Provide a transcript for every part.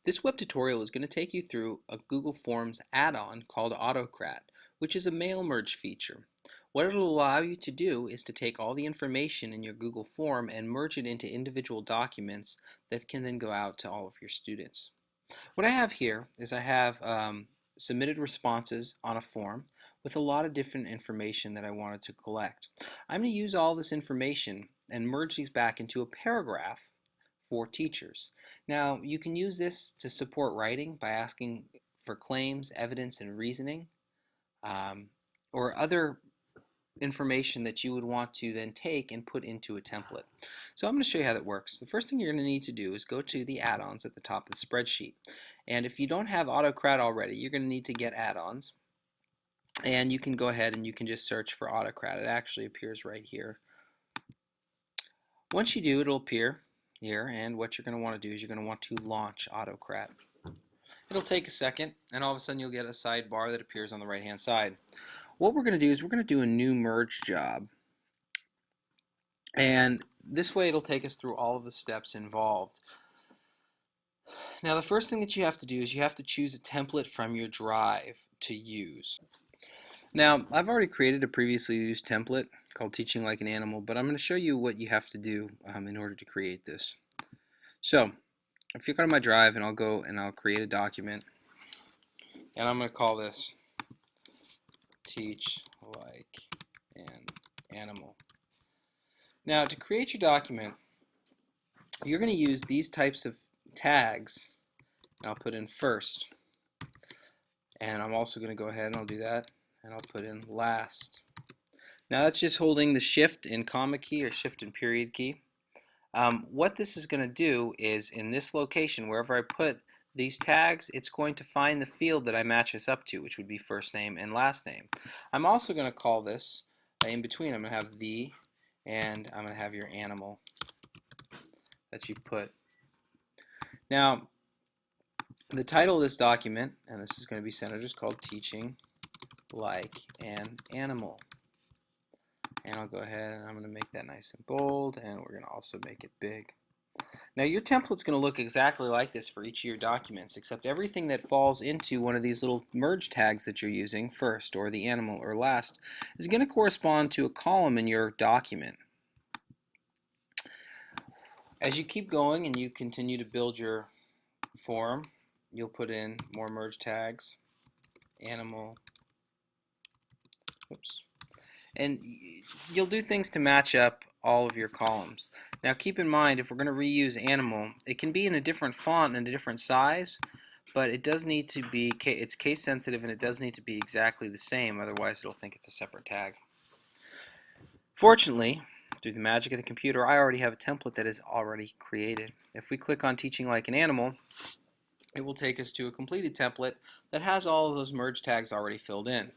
This web tutorial is going to take you through a Google Forms add-on called Autocrat, which is a mail merge feature. What it'll allow you to do is to take all the information in your Google form and merge it into individual documents that can then go out to all of your students. What I have here is I have submitted responses on a form with a lot of different information that I wanted to collect. I'm going to use all this information and merge these back into a paragraph for teachers. Now, you can use this to support writing by asking for claims, evidence, and reasoning, or other information that you would want to then take and put into a template. So I'm going to show you how that works. The first thing you're going to need to do is go to the add-ons at the top of the spreadsheet. And if you don't have Autocrat already, you're going to need to get add-ons. And you can go ahead and you can just search for Autocrat. It actually appears right here. Once you do, it'll appear here, and what you're going to want to do is you're going to want to launch Autocrat. It'll take a second, and all of a sudden you'll get a sidebar that appears on the right hand side. What we're going to do is we're going to do a new merge job, and this way it'll take us through all of the steps involved. Now, the first thing that you have to do is you have to choose a template from your drive to use. Now, I've already created a previously used template called Teaching Like an Animal, but I'm going to show you what you have to do in order to create this. So, if you go to my drive, and I'll go and I'll create a document, and I'm going to call this Teach Like an Animal. Now, to create your document, you're going to use these types of tags, and I'll put in first, and I'm also going to go ahead and I'll do that, and I'll put in last. Now that's just holding the shift and comma key or shift and period key. What this is going to do is in this location, wherever I put these tags, it's going to find the field that I match this up to, which would be first name and last name. I'm also going to call this, in between, I'm going to have the, and I'm going to have your animal that you put. Now, the title of this document, and this is going to be centered, is called Teaching Like an Animal. And I'll go ahead and I'm going to make that nice and bold, and we're going to also make it big. Now your template's going to look exactly like this for each of your documents, except everything that falls into one of these little merge tags that you're using, first or the animal or last, is going to correspond to a column in your document. As you keep going and you continue to build your form, you'll put in more merge tags, animal, oops. And you'll do things to match up all of your columns. Now keep in mind, if we're going to reuse animal, it can be in a different font and a different size, but it does need to be, it's case sensitive, and it does need to be exactly the same, otherwise it'll think it's a separate tag. Fortunately, through the magic of the computer, I already have a template that is already created. If we click on Teaching Like an Animal, it will take us to a completed template that has all of those merge tags already filled in.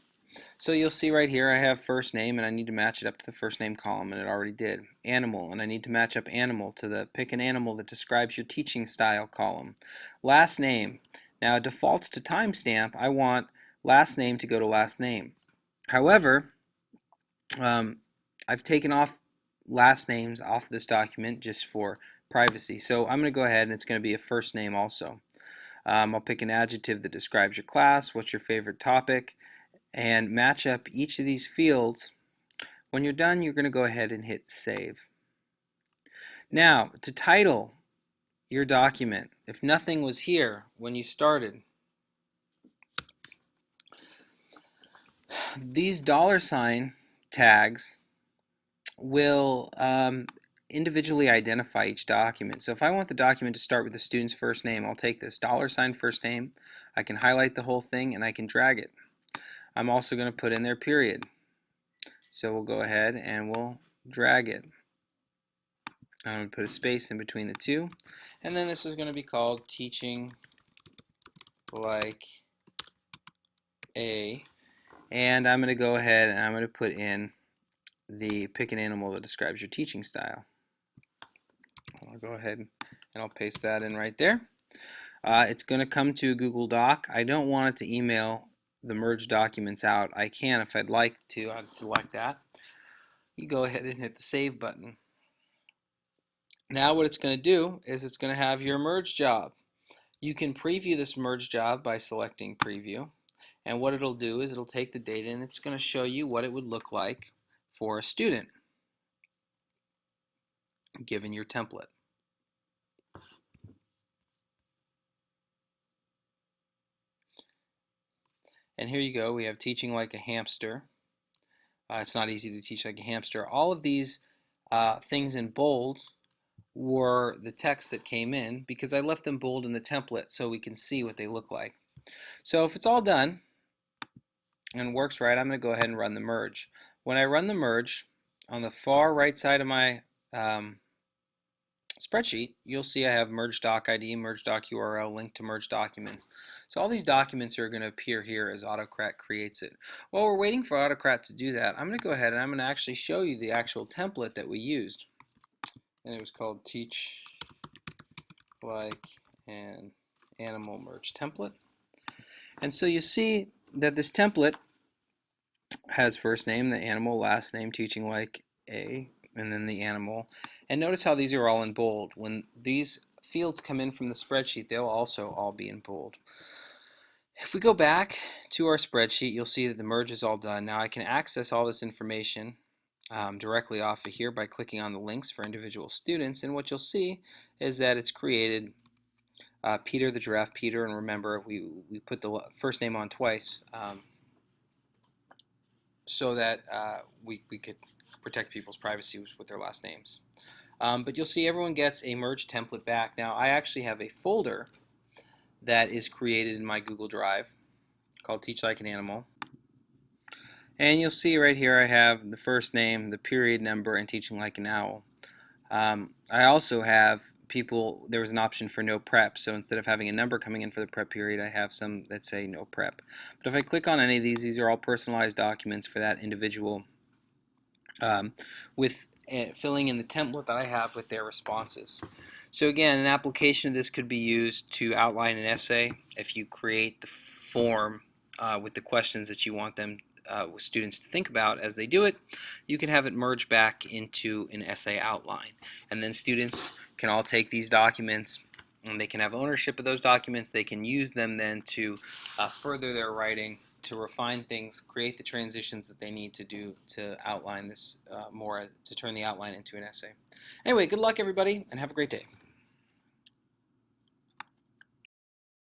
So you'll see right here I have first name, and I need to match it up to the first name column, and it already did. Animal, and I need to match up animal to the pick an animal that describes your teaching style column. Last name. Now it defaults to timestamp. I want last name to go to last name. However, I've taken off last names off this document just for privacy. So I'm going to go ahead and it's going to be a first name also. I'll pick an adjective that describes your class, what's your favorite topic, and match up each of these fields. When you're done, you're going to go ahead and hit save. Now, to title your document, if nothing was here when you started, these $ tags will individually identify each document. So if I want the document to start with the student's first name, I'll take this $ first name, I can highlight the whole thing, and I can drag it. I'm also going to put in their period. So we'll go ahead and we'll drag it. I'm going to put a space in between the two. And then this is going to be called Teaching Like a. And I'm going to go ahead and I'm going to put in the pick an animal that describes your teaching style. I'll go ahead and I'll paste that in right there. It's going to come to a Google Doc. I don't want it to email the merged documents out. I can, if I'd like to, I'd select that. You go ahead and hit the save button. Now what it's going to do is it's going to have your merge job. You can preview this merge job by selecting preview, and what it'll do is it'll take the data and it's going to show you what it would look like for a student given your template. And here you go, we have teaching like a hamster. It's not easy to teach like a hamster. All of these things in bold were the text that came in because I left them bold in the template so we can see what they look like. So if it's all done and works right, I'm going to go ahead and run the merge. When I run the merge, on the far right side of my spreadsheet, you'll see I have merge doc ID, merge doc URL, link to merge documents. So all these documents are going to appear here as Autocrat creates it. While we're waiting for Autocrat to do that, I'm going to go ahead and I'm going to actually show you the actual template that we used. And it was called Teach Like an Animal Merge Template. And so you see that this template has first name, the animal, last name, teaching like a, and then the animal. And notice how these are all in bold. When these fields come in from the spreadsheet, they'll also all be in bold. If we go back to our spreadsheet, you'll see that the merge is all done. Now I can access all this information directly off of here by clicking on the links for individual students, and what you'll see is that it's created Peter the Giraffe Peter, and remember we put the first name on twice so that we could protect people's privacy with their last names. But you'll see everyone gets a merge template back. Now I actually have a folder that is created in my Google Drive called Teach Like an Animal. And you'll see right here I have the first name, the period number, and Teaching Like an Owl. I also have there was an option for no prep, so instead of having a number coming in for the prep period, I have some that say no prep. But if I click on any of these are all personalized documents for that individual with filling in the template that I have with their responses. So again, an application of this could be used to outline an essay. If you create the form with the questions that you want them with students to think about as they do it, you can have it merge back into an essay outline. And then students can all take these documents and they can have ownership of those documents. They can use them then to further their writing, to refine things, create the transitions that they need to do to outline this more, to turn the outline into an essay. Anyway, good luck everybody and have a great day.